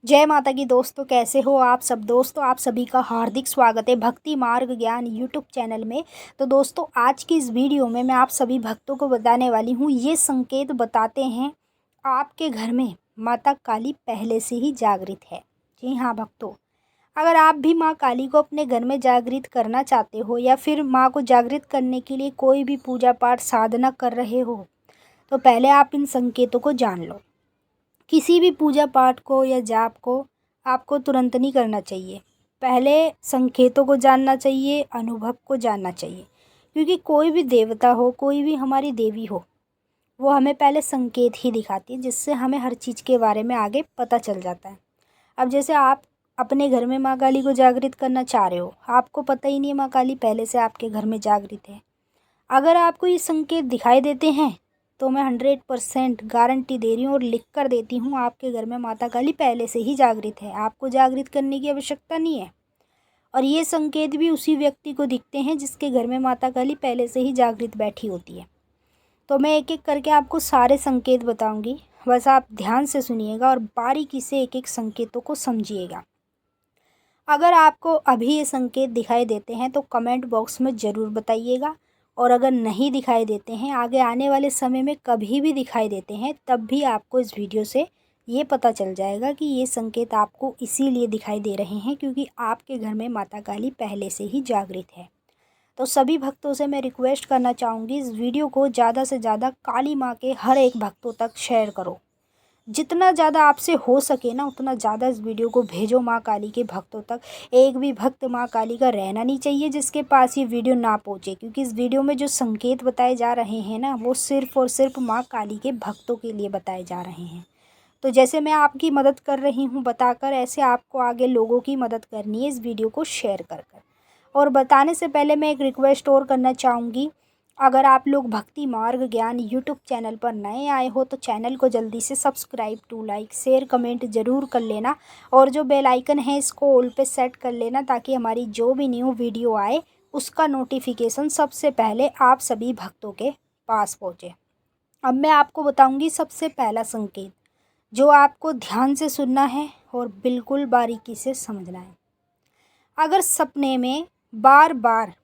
जय माता की दोस्तों, कैसे हो आप सब। दोस्तों आप सभी का हार्दिक स्वागत है भक्ति मार्ग ज्ञान यूट्यूब चैनल में। तो दोस्तों आज की इस वीडियो में मैं आप सभी भक्तों को बताने वाली हूँ, ये संकेत बताते हैं आपके घर में माता काली पहले से ही जागृत है। जी हाँ भक्तों, अगर आप भी माँ काली को अपने घर में जागृत करना चाहते हो या फिर माँ को जागृत करने के लिए कोई भी पूजा पाठ साधना कर रहे हो, तो पहले आप इन संकेतों को जान लो। किसी भी पूजा पाठ को या जाप को आपको तुरंत नहीं करना चाहिए, पहले संकेतों को जानना चाहिए, अनुभव को जानना चाहिए। क्योंकि कोई भी देवता हो, कोई भी हमारी देवी हो, वो हमें पहले संकेत ही दिखाती है, जिससे हमें हर चीज़ के बारे में आगे पता चल जाता है। अब जैसे आप अपने घर में माँ काली को जागृत करना चाह रहे हो, आपको पता ही नहीं है माँ काली पहले से आपके घर में जागृत है। अगर आपको ये संकेत दिखाई देते हैं तो मैं 100% गारंटी दे रही हूँ और लिख कर देती हूँ, आपके घर में माता काली पहले से ही जागृत है, आपको जागृत करने की आवश्यकता नहीं है। और ये संकेत भी उसी व्यक्ति को दिखते हैं जिसके घर में माता काली पहले से ही जागृत बैठी होती है। तो मैं एक एक करके आपको सारे संकेत बताऊँगी, बस आप ध्यान से सुनिएगा और बारीकी से एक एक संकेतों को समझिएगा। अगर आपको अभी ये संकेत दिखाई देते हैं तो कमेंट बॉक्स में ज़रूर बताइएगा, और अगर नहीं दिखाई देते हैं, आगे आने वाले समय में कभी भी दिखाई देते हैं, तब भी आपको इस वीडियो से ये पता चल जाएगा कि ये संकेत आपको इसीलिए दिखाई दे रहे हैं क्योंकि आपके घर में माता काली पहले से ही जागृत है। तो सभी भक्तों से मैं रिक्वेस्ट करना चाहूँगी, इस वीडियो को ज़्यादा से ज़्यादा काली माँ के हर एक भक्तों तक शेयर करो। जितना ज़्यादा आपसे हो सके ना, उतना ज़्यादा इस वीडियो को भेजो माँ काली के भक्तों तक। एक भी भक्त माँ काली का रहना नहीं चाहिए जिसके पास ये वीडियो ना पहुँचे, क्योंकि इस वीडियो में जो संकेत बताए जा रहे हैं ना, वो सिर्फ़ और सिर्फ माँ काली के भक्तों के लिए बताए जा रहे हैं। तो जैसे मैं आपकी मदद कर रही हूँ बताकर, ऐसे आपको आगे लोगों की मदद करनी है इस वीडियो को शेयर कर कर। और बताने से पहले मैं एक रिक्वेस्ट और करना चाहूँगी, अगर आप लोग भक्ति मार्ग ज्ञान यूट्यूब चैनल पर नए आए हो तो चैनल को जल्दी से subscribe to like share comment ज़रूर कर लेना, और जो बेल आइकन है इसको ऑल पे सेट कर लेना, ताकि हमारी जो भी न्यू वीडियो आए उसका नोटिफिकेशन सबसे पहले आप सभी भक्तों के पास पहुँचे। अब मैं आपको बताऊंगी सबसे पहला संकेत, जो आपको ध्यान से सुनना है और बिल्कुल बारीकी से समझना है। अगर सपने में बार बार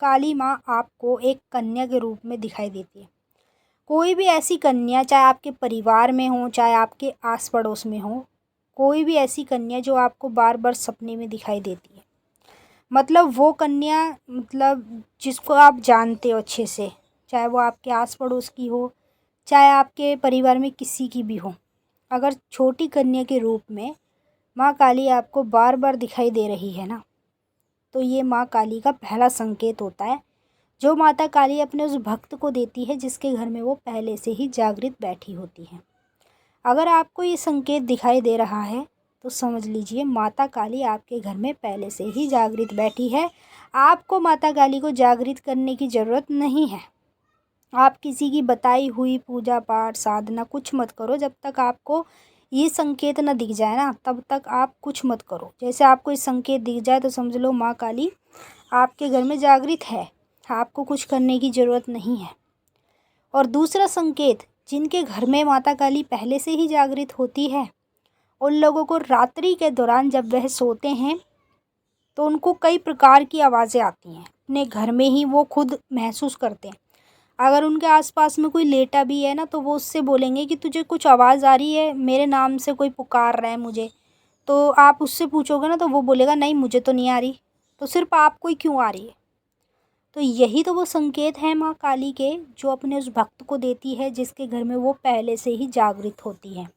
काली माँ आपको एक कन्या के रूप में दिखाई देती है, कोई भी ऐसी कन्या, चाहे आपके परिवार में हो चाहे आपके आस पड़ोस में हो, कोई भी ऐसी कन्या जो आपको बार बार सपने में दिखाई देती है, मतलब वो कन्या, मतलब जिसको आप जानते हो अच्छे से, चाहे वो आपके आस पड़ोस की हो चाहे आपके परिवार में किसी की भी हो, अगर छोटी कन्या के रूप में माँ काली आपको बार बार दिखाई दे रही है ना, तो ये माँ काली का पहला संकेत होता है, जो माता काली अपने उस भक्त को देती है जिसके घर में वो पहले से ही जागृत बैठी होती है। अगर आपको ये संकेत दिखाई दे रहा है तो समझ लीजिए माता काली आपके घर में पहले से ही जागृत बैठी है। आपको माता काली को जागृत करने की ज़रूरत नहीं है। आप किसी की बताई हुई पूजा पाठ साधना कुछ मत करो, जब तक आपको ये संकेत न दिख जाए ना, तब तक आप कुछ मत करो। जैसे आपको ये संकेत दिख जाए तो समझ लो माँ काली आपके घर में जागृत है, आपको कुछ करने की ज़रूरत नहीं है। और दूसरा संकेत, जिनके घर में माता काली पहले से ही जागृत होती है, उन लोगों को रात्रि के दौरान जब वह सोते हैं तो उनको कई प्रकार की आवाज़ें आती हैं, अपने घर में ही वो खुद महसूस करते हैं। अगर उनके आसपास में कोई लेटा भी है ना, तो वो उससे बोलेंगे कि तुझे कुछ आवाज़ आ रही है, मेरे नाम से कोई पुकार रहा है मुझे। तो आप उससे पूछोगे ना, तो वो बोलेगा नहीं मुझे तो नहीं आ रही, तो सिर्फ आपको ही क्यों आ रही है। तो यही तो वो संकेत हैं माँ काली के, जो अपने उस भक्त को देती है जिसके घर में वो पहले से ही जागृत होती है।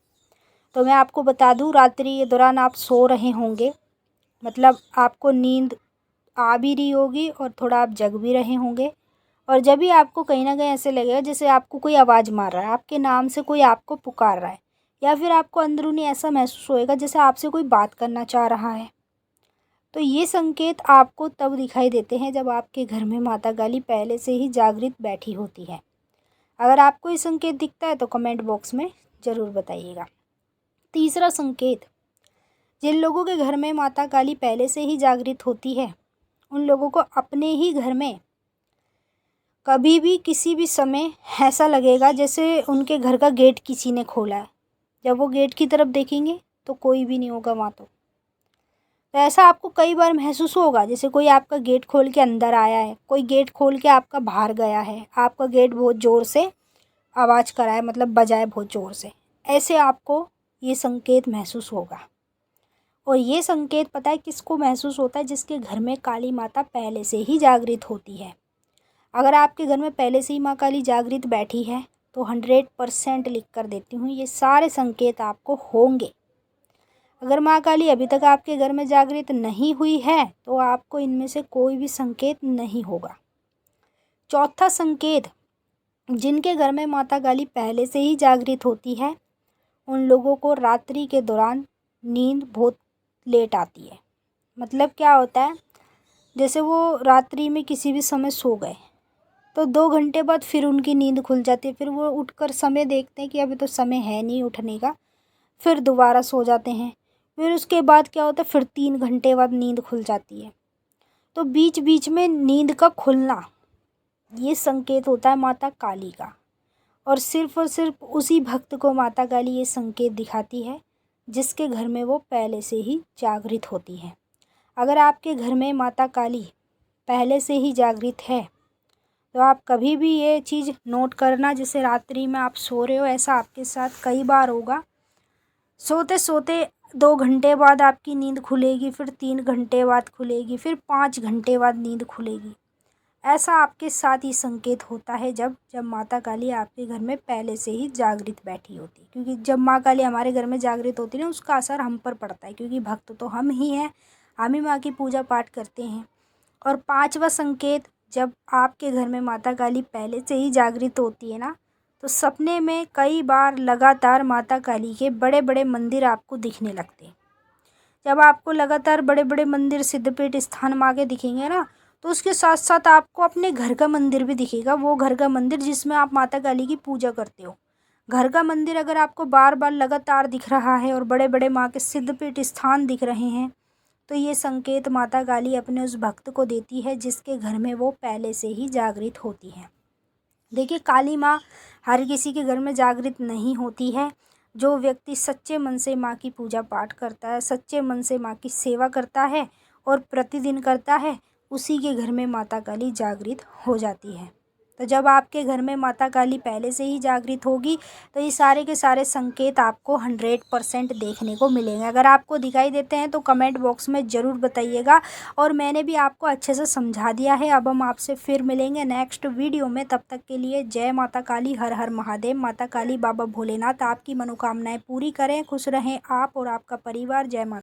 तो मैं आपको बता दूँ, रात्रि के दौरान आप सो रहे होंगे, मतलब आपको नींद आ भी रही होगी और थोड़ा आप जग भी रहे होंगे, और जब भी आपको कहीं ना कहीं ऐसे लगेगा जैसे आपको कोई आवाज़ मार रहा है, आपके नाम से कोई आपको पुकार रहा है, या फिर आपको अंदरूनी ऐसा महसूस होएगा जैसे आपसे कोई बात करना चाह रहा है, तो ये संकेत आपको तब दिखाई देते हैं जब आपके घर में माता काली पहले से ही जागृत बैठी होती है। अगर आपको ये संकेत दिखता है तो कमेंट बॉक्स में ज़रूर बताइएगा। तीसरा संकेत, जिन लोगों के घर में माता काली पहले से ही जागृत होती है, उन लोगों को अपने ही घर में कभी भी किसी भी समय ऐसा लगेगा जैसे उनके घर का गेट किसी ने खोला है। जब वो गेट की तरफ देखेंगे तो कोई भी नहीं होगा वहाँ तो ऐसा आपको कई बार महसूस होगा, जैसे कोई आपका गेट खोल के अंदर आया है, कोई गेट खोल के आपका बाहर गया है, आपका गेट बहुत ज़ोर से आवाज़ कराए, मतलब बजाए बहुत ज़ोर से, ऐसे आपको ये संकेत महसूस होगा। और ये संकेत पता है किसको महसूस होता है? जिसके घर में काली माता पहले से ही जागृत होती है। अगर आपके घर में पहले से ही माँ काली जागृत बैठी है तो 100% लिख कर देती हूँ, ये सारे संकेत आपको होंगे। अगर माँ काली अभी तक आपके घर में जागृत नहीं हुई है तो आपको इनमें से कोई भी संकेत नहीं होगा। चौथा संकेत, जिनके घर में माता काली पहले से ही जागृत होती है उन लोगों को रात्रि के दौरान नींद बहुत लेट आती है। मतलब क्या होता है, जैसे वो रात्रि में किसी भी समय सो गए तो 2 घंटे बाद फिर उनकी नींद खुल जाती है, फिर वो उठकर समय देखते हैं कि अभी तो समय है नहीं उठने का, फिर दोबारा सो जाते हैं। फिर उसके बाद क्या होता है, फिर 3 घंटे बाद नींद खुल जाती है। तो बीच बीच में नींद का खुलना ये संकेत होता है माता काली का, और सिर्फ उसी भक्त को माता काली ये संकेत दिखाती है जिसके घर में वो पहले से ही जागृत होती है। अगर आपके घर में माता काली पहले से ही जागृत है तो आप कभी भी ये चीज़ नोट करना, जैसे रात्रि में आप सो रहे हो, ऐसा आपके साथ कई बार होगा। सोते सोते 2 घंटे बाद आपकी नींद खुलेगी, फिर 3 घंटे बाद खुलेगी, फिर 5 घंटे बाद नींद खुलेगी। ऐसा आपके साथ ही संकेत होता है जब माता काली आपके घर में पहले से ही जागृत बैठी होती है। क्योंकि जब माँ काली हमारे घर में जागृत होती है ना, उसका असर हम पर पड़ता है, क्योंकि भक्त तो हम ही हैं, हम ही माँ की पूजा पाठ करते हैं। और 5वां संकेत, जब आपके घर में माता काली पहले से ही जागृत होती है ना, तो सपने में कई बार लगातार माता काली के बड़े बड़े मंदिर आपको दिखने लगते हैं। जब आपको लगातार बड़े बड़े मंदिर, सिद्धपीठ, स्थान माँ के दिखेंगे ना, तो उसके साथ साथ आपको अपने घर का मंदिर भी दिखेगा, वो घर का मंदिर जिसमें आप माता काली की पूजा करते हो। घर का मंदिर अगर आपको बार बार लगातार दिख रहा है और बड़े बड़े माँ के सिद्धपीठ स्थान दिख रहे हैं, तो ये संकेत माता काली अपने उस भक्त को देती है जिसके घर में वो पहले से ही जागृत होती है। देखिए, काली माँ हर किसी के घर में जागृत नहीं होती है। जो व्यक्ति सच्चे मन से माँ की पूजा पाठ करता है, सच्चे मन से माँ की सेवा करता है और प्रतिदिन करता है, उसी के घर में माता काली जागृत हो जाती है। तो जब आपके घर में माता काली पहले से ही जागृत होगी तो ये सारे के सारे संकेत आपको 100% देखने को मिलेंगे। अगर आपको दिखाई देते हैं तो कमेंट बॉक्स में ज़रूर बताइएगा, और मैंने भी आपको अच्छे से समझा दिया है। अब हम आपसे फिर मिलेंगे नेक्स्ट वीडियो में, तब तक के लिए जय माता काली, हर हर महादेव। माता काली, बाबा भोलेनाथ आपकी मनोकामनाएं पूरी करें, खुश रहें आप और आपका परिवार। जय माता।